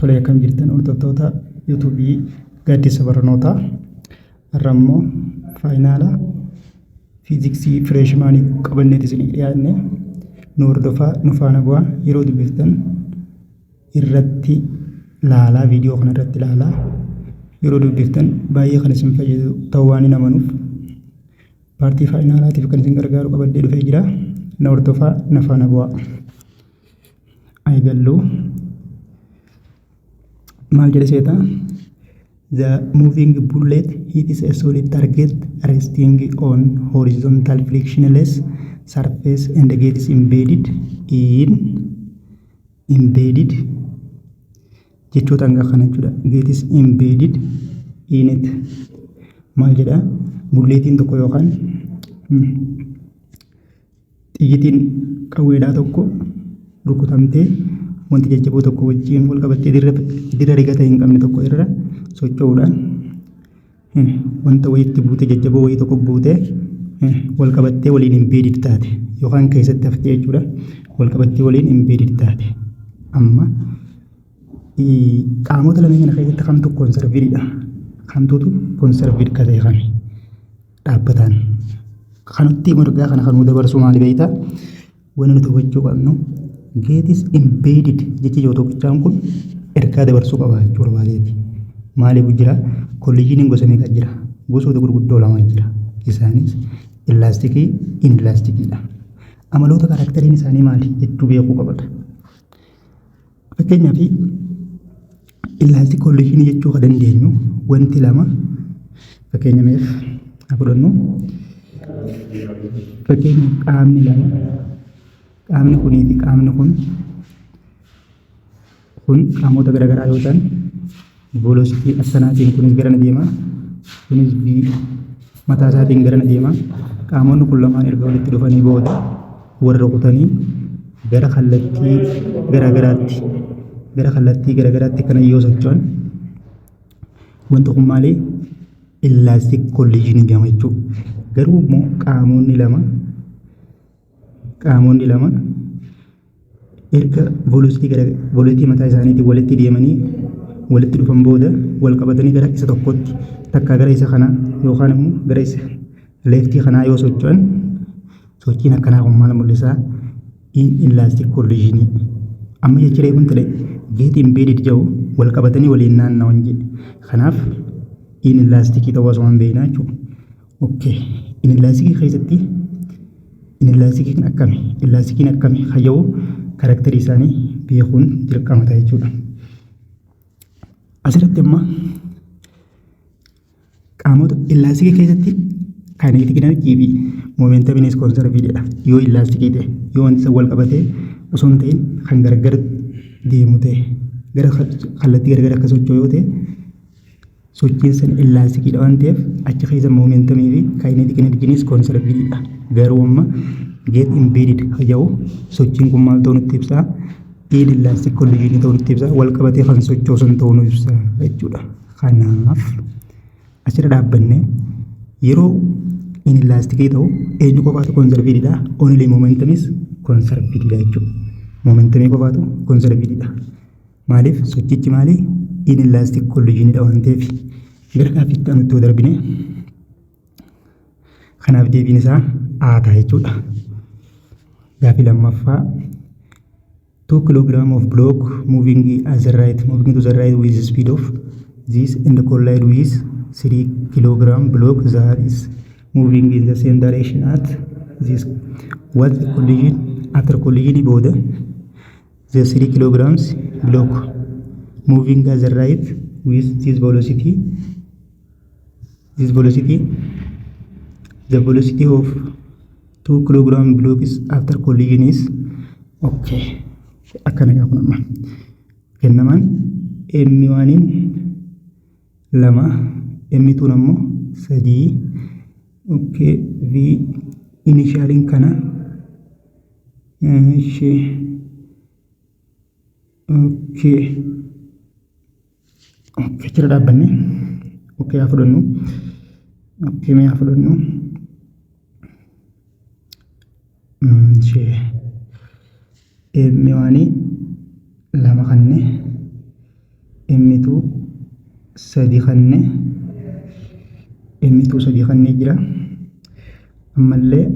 Tolee akkam jirtan hordoftoota yuutuubii Gaaddisa Barnootaa. Har'a immoo faayinaala fiiziksii fireeshmaanii qabanneeti isinii dhiyaanne nu hordofaa nu faana bu'aa. Yeroo dubbiftan irratti laalaa, viidiyoo kana irratti laalaa. Yeroo dubbiftan baay'ee kan isin fayyadu ta'uu waan hin amanuuf paartii faayinaalaatiif kan isin gargaaru qabadhee dhufee jira. Na hordofaa na faana bu'aa. Eegalluu maal jedhe seeta? The moving bullet hits a solid target resting on horizontal frictionless surface and gets embedded jechoota hanga kana jechuudha. Gets embedded in it. Maal jedha? Bulleetiin tokko yookaan xiyyitiin qawweedhaa tokko rukutamtee wanti jajjaboo tokko wajjin wal qabattee dira rigata hin qabne tokko irra socho'uudhaan wanta wayiitti buute jajjaboo wayii tokko buute wal qabattee waliin embedded taate yookaan keessatti haftee jechuudha. Wal qabattee waliin embedded taate. Amma qaamota lameen kana keessatti kamtu konserviidha. Kamtuutu konserviid ka ta'e kami dhaabbataan kanutti mirgaa kana kan nu dabarsu maali beektaa? Wanni nuti hubachuu qabnu geetis embedded jechi yoo tokkichaan kun ergaa dabarsuu qaba jechuudha baaleeti. Maaliif jira? Kolliijiniin gosa meeqa jira? Gosoota gurguddoo lama jira. Isaanis ilaastikii, inilaastikiidha. Amaloota karaktariin isaanii maali jechuu beekuu qabata. Fakkeenyaaf ilaastik kolliijinii jechuu kan dandeenyu wanti lama fakkeenya meef fudhannu fakkeenya qaamni lama qaamni kunii fi qaamni kun qaamota garaagaraa yoo ta'an velocitii akkanaatiin kunis gara na deema kunis mataa isaatiin gara na deema. Qaamonni kun lamaan erga walitti dhufanii booda wal rukutanii gara kallattii garaagaraatti kana yoo socho'an wanti kun maali? Ilaastik kolliijinii jedhama jechuudha. Garuu immoo qaamonni lama erga velocitii mataa isaaniitiin walitti deemanii walitti dhufan booda wal qabatanii gara isa tokkotti takka gara isa kanaa yookaan immoo gara isa leeftii kanaa yoo socho'an sochiin akkanaa kun maal mul'isaa? Ilaastik kolliijinii. Amma jechi reefuun ta'e geet embedded jedhu wal qabatanii waliin naanna'an jedhe. Kanaaf ilaastikii ta'uu osoo hin beeknaa jechuudha. Okay. Ilaastikii keessatti ilaastikiin akkami? Ilaastikiin akkami? Hayyoo karakterii isaanii beekuun dirqama ta'a jechuudha. Asirratti amma qaamota ilaastikii keessatti kaayineetik enerjii fi moomentaamiinis konserviidha. Yoo ilaastikii ta'e yoo wanti wal qabatee osoo hin ta'in kan gargar deemu ta'e gara kallattii gargar akka socho'u yoo ta'e sochiin san ilaastikiidha waan ta'eef achi keessa moomentaamii fi kaayineetik enerjiinis konserviidha. Garuu amma geet embedded hayyoo sochiin kun maal ta'uu nutti ibsaa? Ilaastik kolliijinii ta'uu nutti ibsaa. Wal qabatee kan socho'u sun ta'uu nutti ibsaa jechuudha. Kanaaf asirra dhaabbanne yeroo ilaastikii ta'u eenyu qofaatu konserviidha? Only moomentaamiis konserviidha jechuudha. Moomentaamii qofaatu konserviidha. Maaliif? Sochichi maali? Ilaastik kolliijiniidha waan ta'eef. Gara gaaffiitti nutti darbine kanaaf deebiin isaa aataa jechuudha. Gaaffii lammaffaa 2 kilogram of block moving to the right with the speed of this and collide with 3 kilogram block that is moving in the same direction at this. What the collision? After collision booda the 3 kilograms block moving at the right with this velocity, the velocity of 2 kilogram blocks after collision is okay. Akkana gaafa nama kennaman M1 lama M2 ammoo 3 okay. V initialin kana okay jira dhaabbanne okay haa fudhannu okay mee haa fudhannu M1 lama kanne sadii kanne m2 sadii kanne jira ammallee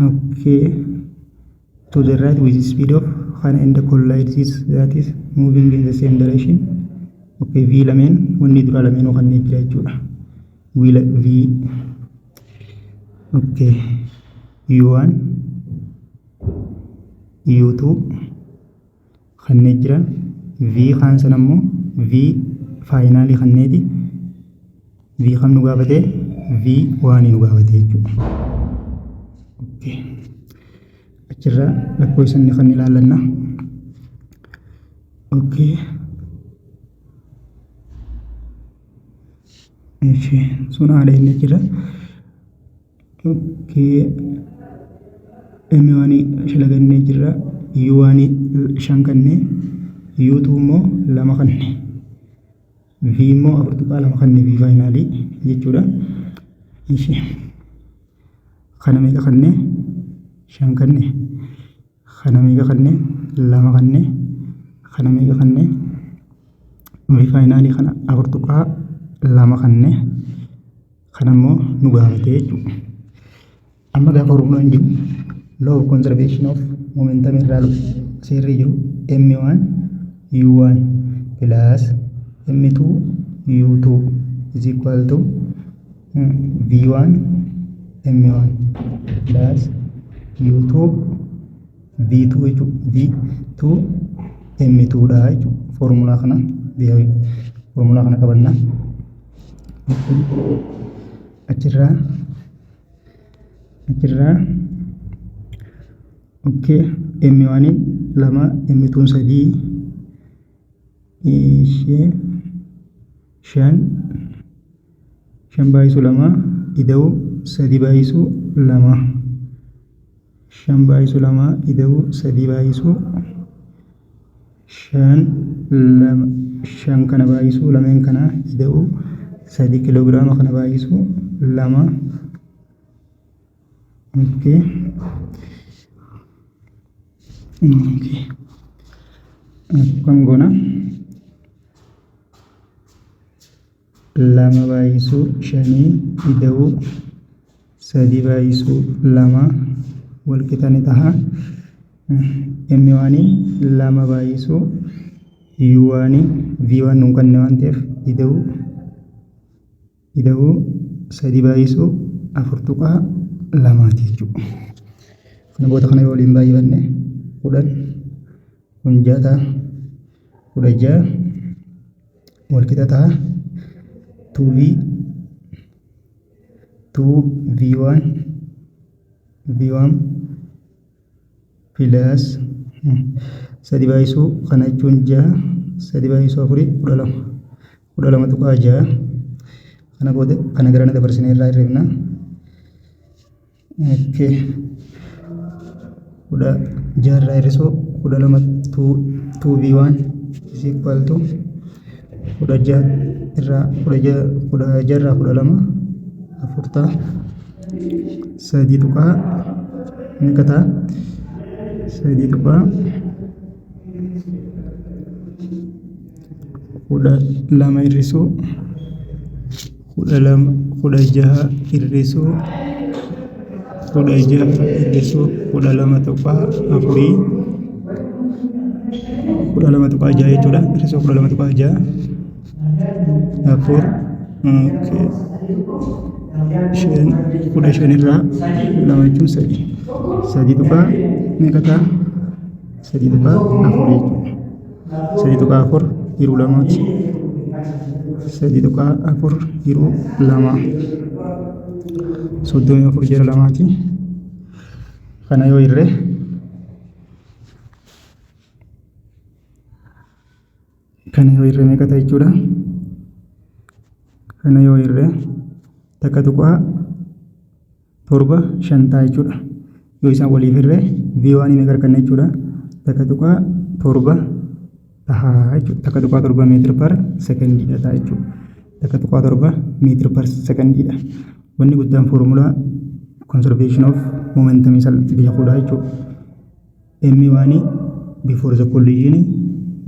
okay to the right with the speed of kana and collide this that is moving in the same direction okay v lameen wanni dura lameen kanne jira jechuudha v okay u1 u2 kanne jira v khansan ammoo v finally kanneeti v kam nu gaafate v1 nu gaafate jechuudha okay achirra lakkoofsanni kan ilaalanna okay sun haala inni jira okay m1 shalagannee jira u1 shan kanne u2 immoo lama kanne v immoo afur tuqaa lama kanne v finally jechuudha kana meeqa kanne shan kanne kana meeqa kanne lama kanne kana meeqa kanne v finally kana afur tuqaa lama kanne kana immoo nu gaafate jechuudha amma gaafa formulaan jiru law of conservation of momentum irraa seerri jiru m1 u1 plus m2 u2 is equal to v1 m1 plus u2 v2 v2 m2 dha jechuudha formula kana beeyi formula kana qabanna achirra okay m1 lama m2 sadii shan baayisu lama ida'u sadii baayisu lama shan baayisu lama ida'u sadii baayisu shan kana baayisu lameen kana ida'u sadii kiloogiraama kana baayisu lama okay akkam goona lama baayisu shanii ida'u sadii baayisu lama wal qixa ni taha m1 lama baayisu u1 v1 nun kanne waan ta'eef ida'u sadii baayisu afur tuqaa lamaati jechuudha kana boota kana yoo waliin baay'ifanne 10 kun 6 16 wal qixa taha 2v1 plus sadii baayisu kana jechuun 6 sadii baayisu 4 12 tuqaa 6 kana booda kana gara na dabarsinee irraa hirribna okay kuda jarra iriso kuda lama 2v1 is equal to kuda jarra kuda lama afurta sadii tuqaa meeqa ta'a sadii tuqaa kuda lama iriso kuda jaha iriso kuda lama tuqaa afurii kuda lama tuqaa jaha jechuudha iriso kuda lama tuqaa jaha afur okay kuda shan irraa lama jechuun sadii tuqaa meeqa ta'a sadii tuqaa afur jechuudha sadii tuqaa afur hiruu lamaati sadii tuqaa afur hiruu lama 34 jara lamaati kana yoo irre meeqa ta'a jechuudha kana yoo irre takka tuqaa 7 5 ta'a jechuudha yoo isaan waliif irre v1 meeqa arganna jechuudha takka tuqaa 7 taha jechuudha takka tuqaa 7 meetira per sekondiidha ta'a jechuudha takka tuqaa 7 meetira per sekondiidha wanni guddaan formulaa conservation of momentum isa beekuudha jechuudha m1 before the collision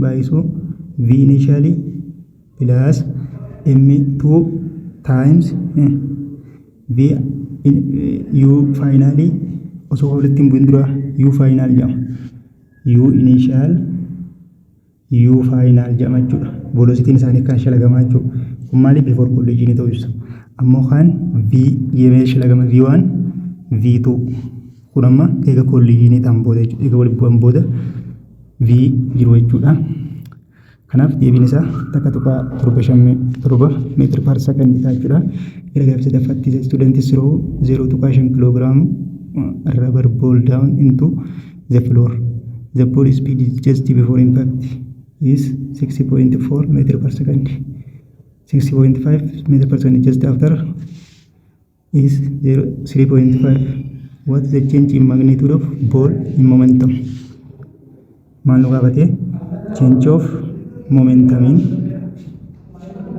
baayisu v initially plus m2 times v u finally osoo walitti hin bu'in dura u final jedhama. U initial u final jedhama jechuudha. Velocitiin isaanii kan shalagamaa jechuudha. Kun maaliif before collision ta'uu ibsa. Ammoo kan v yemee shalagama v1 v2 kun amma eega collision ta'an booda jechuudha. Eega walitti bu'an booda v jiru jechuudha. Kanaaf deebiin isaa takka tuqaa 7 meetira per second ta'a jechuudha. Gara gaafisa dafatti student throw 0.5 kilogram rubber ball down into the floor. The ball speed is just before impact is 6.4 meter per second. 6.5 meter per second just after is 3.5. What is the change in magnitude of ball in momentum? Maal nu gaafate change of momentum in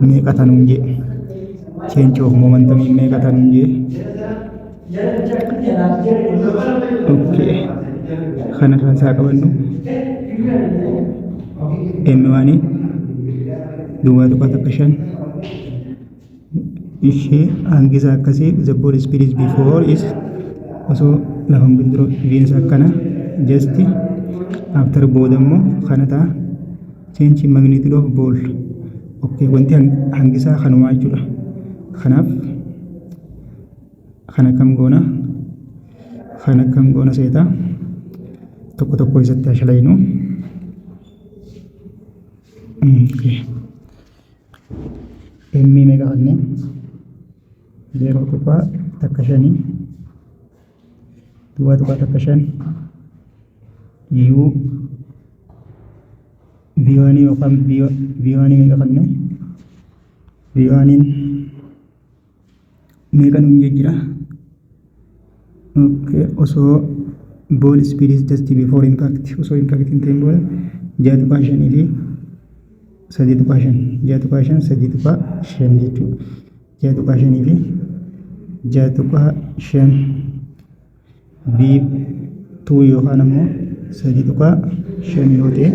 meeqa tanuun jee change of momentum in meeqa tanuun jee. Okay, kanarraa isaa qabannu M1 duwwaa tuqaa takka 5 ishee hangisaa akkasii the ball speed is before is osoo lafan bindiro viinsa akkana just after booda immoo kana ta'a change in magnitude of ball. Okay, wanti hangisaa kanumaa jechuudha. Kanaaf kana kam goona seeta tokko tokko isatti ashalaynu. Okay, emmi meeqa qabne 0.5 duwwaa tuqaa takka 5 u v1 yookaan v1 meeqa qabne v1 meeqa nuun jira. Okay, osoo ball speed is just before impact osoo impact hin ta'in booda 6.5 fi 3.5 6.5 jechuudha. 6.5 fi 6.5 v2 yookaan ammoo 3.5 yoo ta'e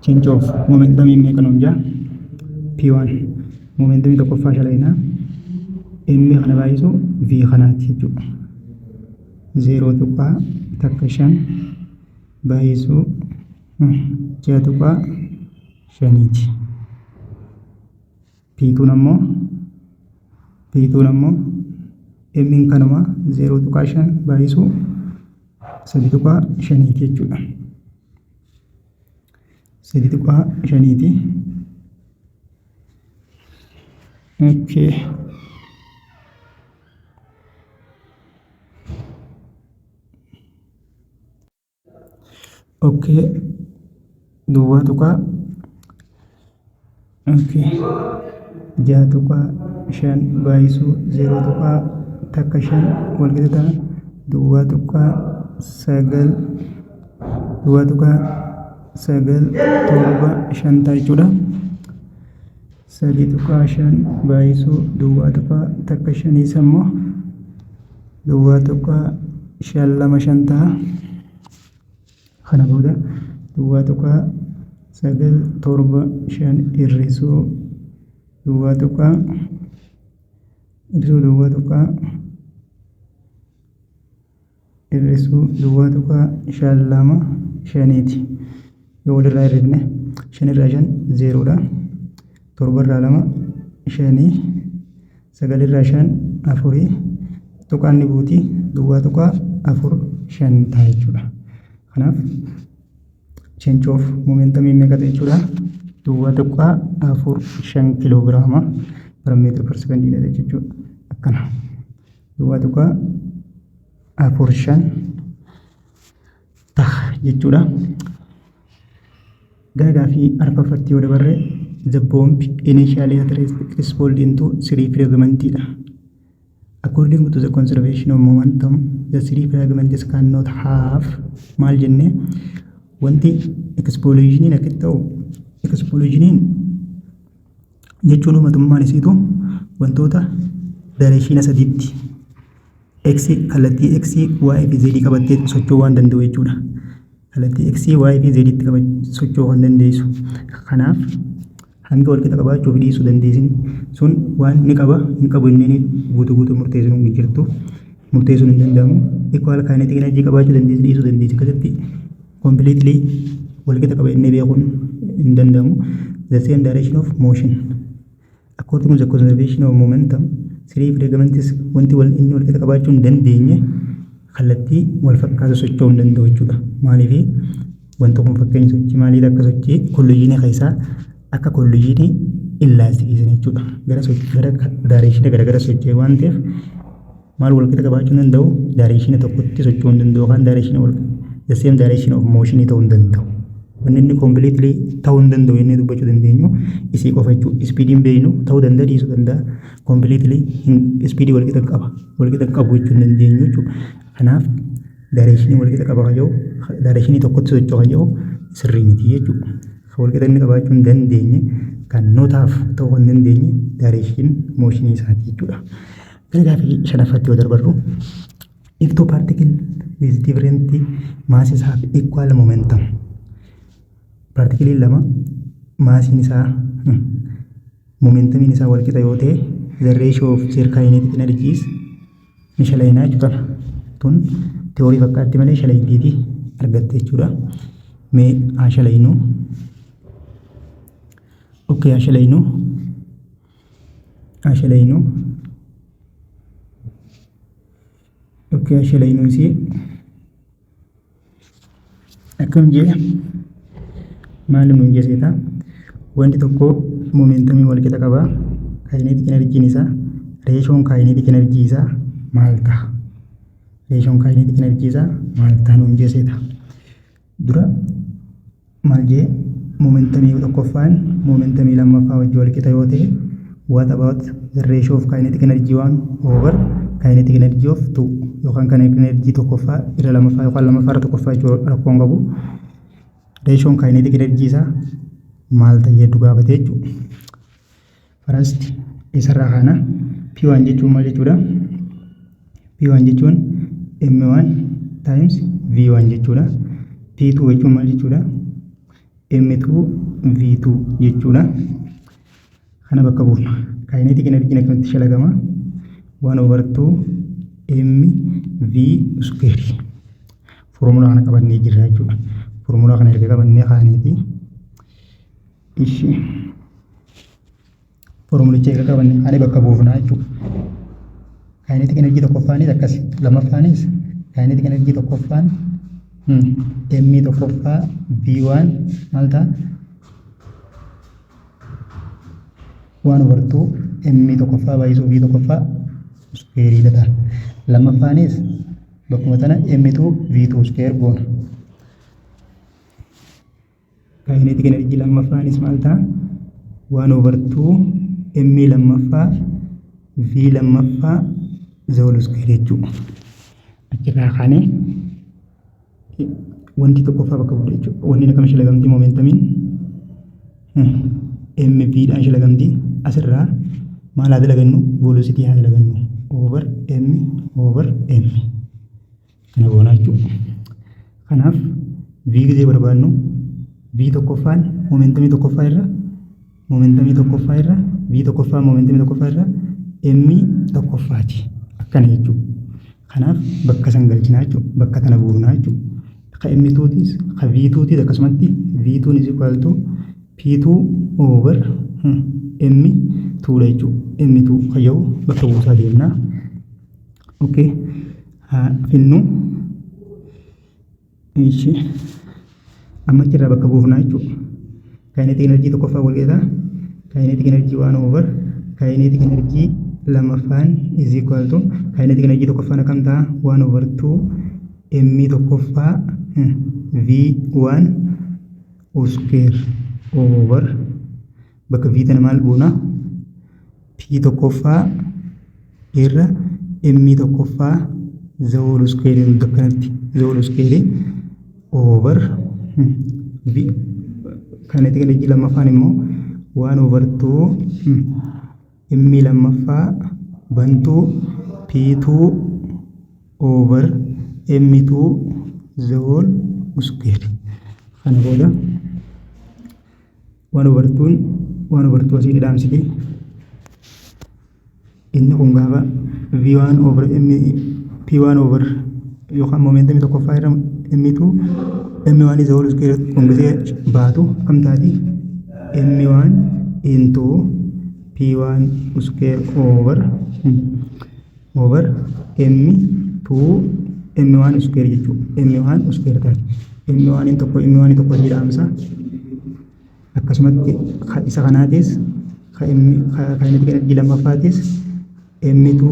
change of momentum meeqa nuun jira p1 momentum tokkoffaa shalayinaa m kana baay'isu v kanaati jechuudha. 0.5 baay'isu 6.5 p2 ammoo m kanuma 0.5 baay'isu 3.5 jechuudha. 3.5 okay. Okay, duwwaa tuqaa okay 6.5 baay'isu 0.5 wal qixa ta'a duwwaa tuqaa 9 7 jechuudha. 3.5 baay'isu duwwaa tuqaa takka 5 isa immoo duwwaa tuqaa 5 ta'a. Kana booda duwwaa tuqaa 9.5 hir'isuu duwwaa tuqaa 5 yoo walirraa hir'ifne 5 irraa 5 0dha. 7 irraa 2 5 9 irraa 5 4 tuqaan ni buuti duwwaa tuqaa 4 5 ta'a jechuudha. Kanaaf change of momentum meeqa ta'e jechuudha. Duwwaa tuqaa 4 kiloogiraama per meter per second dha jechuudha. Akkana duwwaa tuqaa 4 ta'a jechuudha. Gara fi arfaffatti yoo dabarre the bomb initially exploded into 3 fragments dha. According to the conservation of momentum, the 3 fragments cannot have maal jenne wanti explosion akka ta'u explosion jechuun uumatummaan isiitu wantoota direction sadiitti x kallattii x y fi z qabattee socho'uu waan danda'u jechuudha. Kallattii x y fi z tti socho'uu waan dandeessu. Kanaaf hanga wal qixa qabaachuuf dhiisuu dandeessin sun waan ni qaba hin qabu inni guutuu murteessuun hin jirtu murteessuun hin danda'amu equal kinetic energy qabaachuu dandeessi dhiisuu dandeessi akkasitti completely wal qixa qaba inni beekuun hin danda'amu the same direction of motion according to the conservation of momentum three fragments wanti wal inni wal qixa qabaachuu hin dandeenye kallattii wal fakkaatu socho'uu hin danda'u jechuudha maaliif wanta kun fakkeenya sochii maaliidha akka sochii kolliijinii keessaa akka kolliijinii illaastikiisan jechuudha gara daareeshina gara socho'ee waan ta'eef maal wal qixa qabaachuu hin danda'u daareeshina tokkotti socho'uu hin danda'u yookaan daareeshina the same direction of motion ta'uu hin danda'u wanni inni completely ta'uu hin danda'u inni dubbachuu dandeenyu isii qofa jechuudha ispiidiin beeynu ta'uu danda'a dhiisuu danda'a completely ispiidii wal qixa qabu jechuu hin dandeenyu jechuudha kanaaf daareeshinii wal qixa qaba kayyoo daareeshinii tokkotti socho'u kayyoo sirrii miti jechuudha wal qixa inni qabaachuu hin dandeenye kan nootaaf ta'uu hin dandeenye daareeshin mooshinii isaati jechuudha gara gaafii shanaffaatti yoo darbarru if two particle with different masses have equal momentum partikiliin lama maasiin isaa momentumiin isaa wal qixa yoo ta'e the ratio of their kinetic energies ni shalaynaa jechuudha tun teorii fakkaatti malee shalayitiiti argatte jechuudha mee haa shalaynu okay haa shalaynu okay haa shalaynu isii akkam jee maalum nuun jeseeta wanti tokko momentumii wal qixa qaba kinetic energiin isaa reeshoon kinetic energy isaa maal ta'a reeshoon kinetic energy isaa maal ta'a nuun jeseeta dura maal jee momentumii tokkoffaan momentumii lammaffaa wajji wal qixa yoo ta'e what about the ratio of kinetic energy 1 over kinetic energy of 2 yookaan kinetic energy tokkoffaa irra lammaffaa yookaan lammaffaa irra tokkoffaa jechuudha rakkoon qabu reeshoon kinetic energy isaa maal ta'ee gaafate jechuudha first isarraa kana P1 jechuun maal jechuudha P1 jechuun M1 times V1 jechuudha P2 jechuun maal jechuudha M2 V2 jechuudha kana bakka buufna kinetic energy akkamitti shalagama 1/2 mv square formula kana qabannee jirra jechuudha formula kana erga qabannee kaaniiti ishi formulicha erga qabannee kaanee bakka buufna jechuudha kinetic energy tokkoffaanis akkas lammaffaanis kinetic energy tokkoffaan m tokkoffaa v1 maal ta'a 1/2 m tokkoffaa baay'isuu v tokkoffaa square dha lammaffaanis bakkuma tana m2 v2 square goona kinetic energy lammaffaanis maal ta'a 1/2 m lammaffaa v lammaffaa whole square jechuudha achirraa kaanee wanti tokkoffaa bakka bu'e jechuudha wanni akkam shalagamti momentumiin mv dhaan shalagamti asirraa maal haa dalagannu velocity haa dalagannu over m kana goonaa jechuudha kanaaf v gizee barbaannu v tokkoffaan momentumii tokkoffaa irra v tokkoffaa momentumii tokkoffaa irra m tokkoffaati akkana jechuudha kanaaf bakka san galchinaa jechuudha bakka tana buufnaa jechuudha ka m2tis ka v2tis akkasumatti v2 is equal to p2 over m2 dha jechuudha m2 kayya'u bakka buusaa deemnaa okay finnu ishi amma achirraa bakka buufnaa jechuudha kinetic energy tokkoffaa wal qixa kinetic energy 1 over kinetic energy lammaffaan is equal to kinetic energy tokkoffaan akkam ta'a 1/2 m tokkoffaa v1 square over bakka v tana maal buuna p tokkoffaa irra m tokkoffaa whole square bakkanatti whole square over v kinetic energy lammaffaan immoo 1/2 m lammaffaa bantuu p2 over m2 whole square kana booda 1/2 1 over 2 asii dhaamsite inni kun gaafa v1 over p1 over yookaan momentumii tokkoffaa irra m2 m1 is whole square kun gisee baatu akkam taati m1 into p1 square over m2 m1 square jechuudha m1 square taati m1 tokko jedhamsa akkasumatti isa kanaatis kinetic energy lammaffaatis m2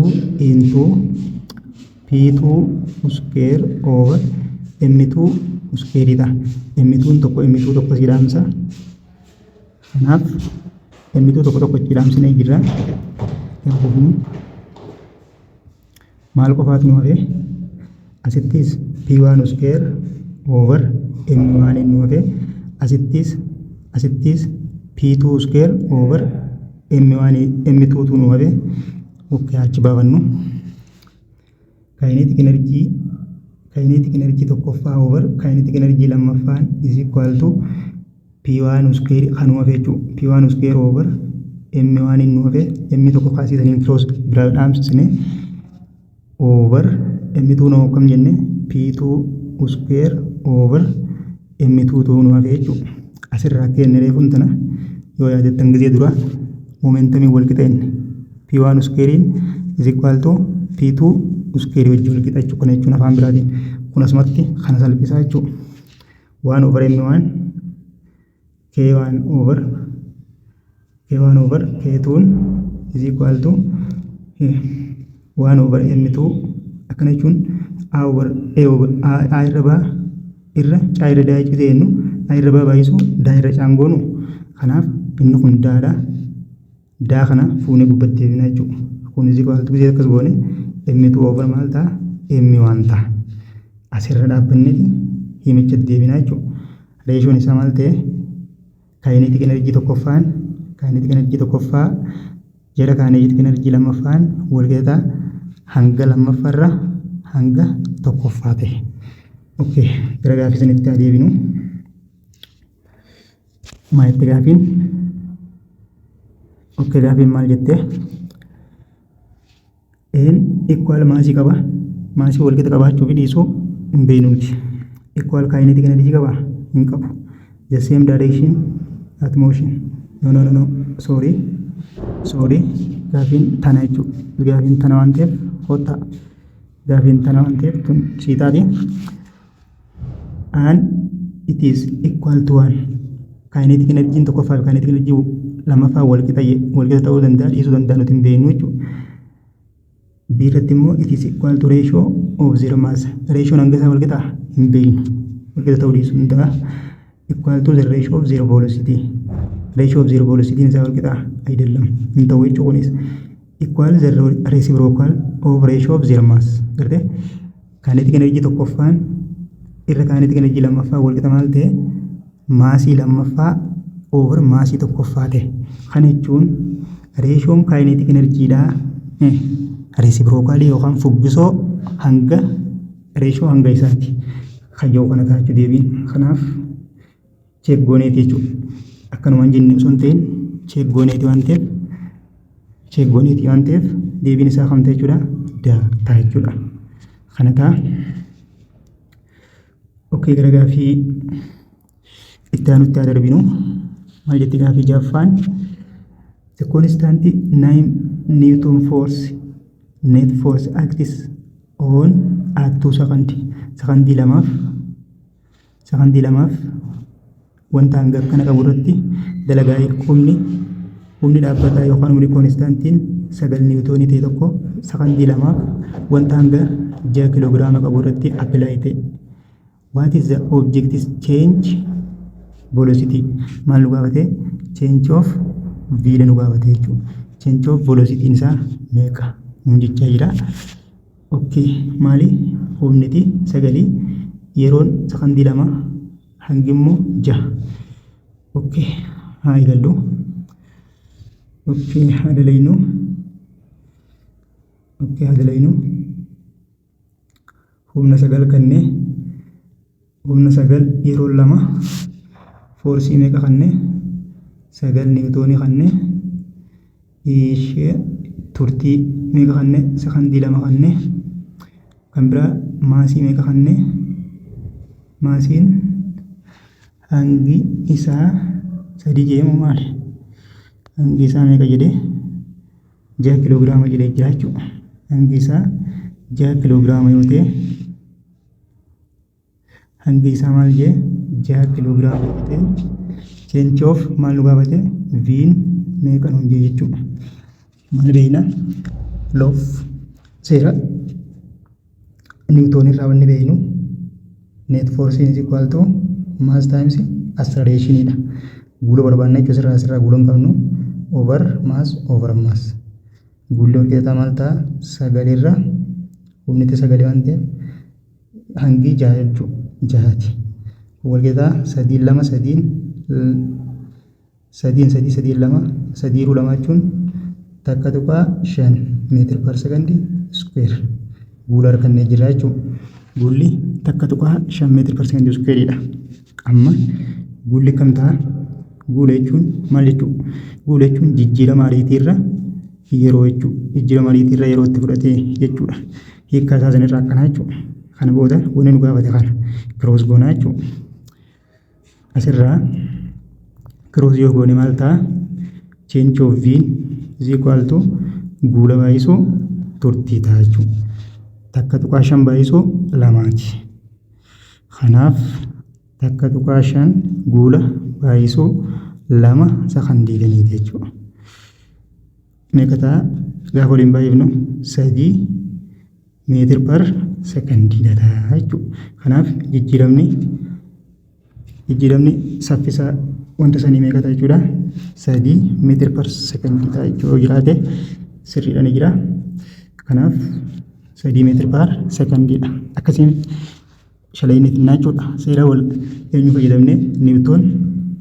into p2 square over m2 square dha m2 tokko jedhamsa kanaaf m2 tokko jedhamsine jirra maal qofaatu nu hafe asittis p1 square over m1 nu hafe asittis p2 square over m2 tu nu hafe okay achi baafannu kinetic energy tokkoffaa over kinetic energy lammaffaan is equal to p1 square kanuma hafe jechuudha p1 square over m1 nu hafe m tokko kaasisanii cross bira dhaamsisne over m2 nu akkam jenne p2 square over m2 tu nu hafe jechuudha asirraa kenne reefuun tana yoo yaadattan gisee dura momentumii wal qixa inni p1 square is equal to p2 square wajjin wal qixa jechuudha kana jechuun afaan biraatiin kun asumatti kana salphisaa jechuudha 1 over m1 k1 over k2 is equal to 1 over m2 akkana jechuun a over a irra caa irra daa jechuudha jennu a irra baayisu daa irra caangoonu kanaaf inni kun daa kana fuunee gubbatti deebina jechuudha kun is equal to gisee akkas goone m2 over maal ta'a m1 ta'a asirra dhaabbanneeti himicha deebina jechuudha reeshoon isaa maal ta'e kinetic energy tokkoffaa jara kinetic energy lammaffaan wal qixa hanga lammaffaarra hanga tokkoffaa ta'e okay gara gaafii sanitti adeebinu maalitti gaafiin okay gaafiin maal jette n equal maasii qaba maasii wal qixa qabaachuu fi dhiisuu hin beeknuuti equal kinetic energy qaba hin qabu the same direction at motion no sorry gaafiin tana jechuudha gaafiin tana waan ta'eef hotta gaafiin tana waan ta'eef tun siitaati and it is equal to 1 kinetic energy tokkoffaa fi kinetic energy lammaffaa wal qixa ta'uu danda'a dhiisuu danda'a nuti hin beeknu jechuudha biirratti immoo it is equal to ratio of zero mass ratio hanga isaa wal qixa hin beeknu wal qixa ta'uu dhiisuu danda'a equal to the ratio of zero velocity isaa wal qixa አይደለም hin ta'u jechuudha kunis equal the reciprocal of ratio of zero mass garte kinetic energy tokkoffaan irra kinetic energy lammaffaa wal qixa maal ta'e maasii lammaffaa over maasii tokkoffaa ta'e kana jechuun reeshoon kinetic energy dhaa reciprocal yookaan fuggisoo hanga reeshoo hanga isaati kayyoo kana taachuu deebiin kanaaf cheeggoneeti jechuudha akkanumaan jenne osoo hin ta'in cheeggoneeti waan ta'eef deebiin isaa kam ta'e jechuudha daa jechuudha kana ta'a okay gara gaafii itti aanutti haa darbinu maal jetti gaafii jaaffaan the constant 9 Newton force net force acts on at 2 secondii lamaaf wanta hanga akkana qabu irratti dalagaa humni dhaabbataa yookaan humni koonistaantiin 9 niwutoonii ta'e tokko secondii lamaaf wanta hanga 6 kiloogiraama qabu irratti apply ta'e what is the objective change velocity maal nu gaafate change of v nu gaafate jechuudha change of velocity isaa meeqa nun jechaa jira okay maali humniti 9 yeroon secondii lama hangi immoo 6 okay haa eegallu okay hadalaynu humna 9 kanne humna 9 yeroo lama force meeqa kanne sagal niwutoonii kanne ishee turtii meeqa kanne sekondii lama kanne kan biraa maasii meeqa kanne maasiin hangi isaa sadii jeemu maali hangi isaa meeqa jedhe 6 kiloogiraama jedhee jira jechuudha. Hangi isaa 6 kiloogiraama yoo ta'e hangi isaa maal jee 6 kiloogiraama yoo ta'e change of maal nu gaafate viin meeqa nuun jee jechuudha. Maal beekna loof seera niwutoon irraa wanni beeknu net force is equal to mass times acceleration dha. Guula barbaadna jechuudha asirraa guula hin qabnu over mass. Guulli wal qixxaataa maal ta'a sagalirra humniti sagalee waan ta'eef hangi 6 jechuudha. 6ti wal qixxaataa 3 2 3 2 jechuun takka tuqaa 5 meetir per second square guula harkannee jira jechuudha. Guulli takka tuqaa 5 meetir per second square dha. Amma guulli kam ta'a? Guula jechuun maal jechuudha? Guula jechuun jijjiirama ariitiirra yeroo jechuudha. Jijjiirama ariitiirra yeroo itti fudhatee jechuudha. Hiikkaa isaa sanirraa akkanaa jechuudha. Kana booda wanni nu gaafate kana kiroos goonaa jechuudha. Asirraa kiroos yoo goone maal ta'a? Change of v is equal to guula baay'isuu turtii ta'a jechuudha. Takka tuqaa 5 baay'isuu 2ti. Kanaaf takka tuqaa 5 guula baay'isuu 2 sekondii gadiiti jechuudha. Meeqa ta'a? Gaafa waliin baay'ifnu 3 meetir per sekondii ta'a jechuudha. Kanaaf jijjiiramni saffisa wanta sanii meeqa ta'a jechuudha? 3 meetir per sekondii ta'a jechuudha. Yoo jiraate sirriidhaan jira. Kanaaf 3 meetir per sekondiidha. Akkasiin shalayni finnaa jechuudha. Seera wal eenyu fayyadamne niwutoon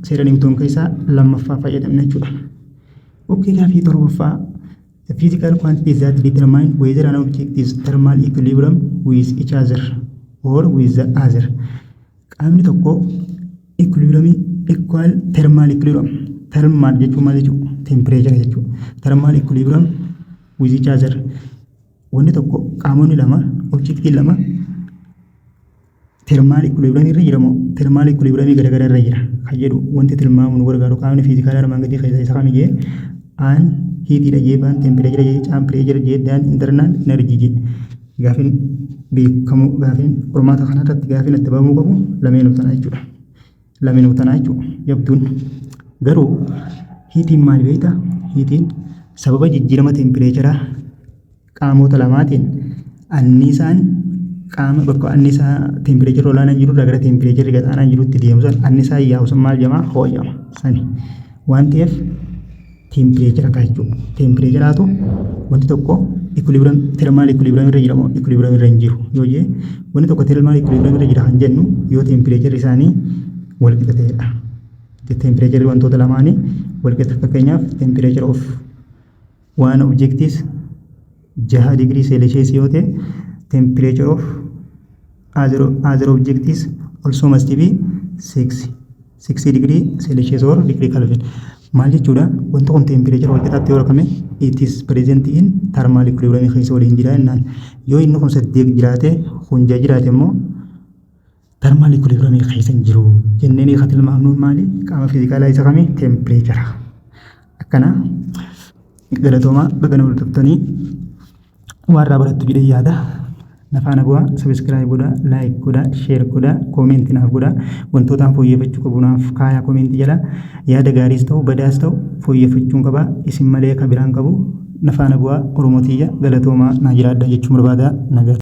seera niwutoon keessaa lammaffaa fayyadamne jechuudha. Okay, gaafii torbaffaa the physical quantities that determine whether an object is thermal equilibrium with each other or with the other. Qaamni tokko equilibrium equal thermal equilibrium. Thermal jechuun maal jechuudha? Temperature jechuudha. Thermal equilibrium with each other. Wanti tokko qaamonni lama objectii lama thermal equilibrium irra jiramoo thermal equilibrium garagara irra jira kan jedhu wanti tilmaamu nu gargaaru qaamni fiizikaala armaan gadii keessaa isa kamii jee aan hiitiidha jee baan tempereechara jee caampireechara jee daan internal energy jee gaafin beekamu gaafin qormaata kanarratti gaafin itti bahamuu qabu lameenuu tanaa jechuudha. Lameenuu tanaa jechuudha jabduun garuu hiitiin maal beektaa? Hiitiin sababa jijjiirama tempereecharaa qaamota lamaatiin anniisaan qaama bakka anniisaa tempereechara olaanaa jiru irraa gara tempereechara gad aanaa jirutti deemu san anniisaa yaa'u maal jedhama? Hoo'ama sani waan ta'eef tempereechara kaa jechuudha. Tempereecharaatu wanti tokko equilibrium thermal equilibrium irra jiramoo equilibrium irra hin jiru yoo jee wanti tokko thermal equilibrium irra jira kan jennu yoo tempereechara isaanii wal qixa ta'edha. Tempereechara wantoota lamaanii wal qixa. Fakkeenyaaf tempereechara of one object is 6 degree Celsius yoo ta'e temperature of other object is also must be 60 degree Celsius or degree Kelvin. Maal jechuudha? Wanta kun temperature wal qixaatti yoo rakame it is present in thermal equilibrium keessa waliin jira jennaan. Yoo inni kun 8 jiraate kun 6 jiraate immoo thermal equilibrium keessa hin jiru jennee ni tilmaamnu maali? Qaama fiizikaalaa isa kamii? Temperature. Akkana galatoomaa bagana wal qabtanii warra barattu jedhee yaada. Nafaana bu'aa subscribe godhaa, like godhaa, share godhaa, comment naaf godhaa. Wantootaan fooyyeffachuu qabu naaf kaayaa comment jala. Yaada gaariis ta'u badaas ta'u fooyyeffachuun qabaa. Isin malee kan biraan qabu. Nafaana bu'aa Oromotiyya galatoomaa naa jiraadha jechuun barbaada. Nagaatti.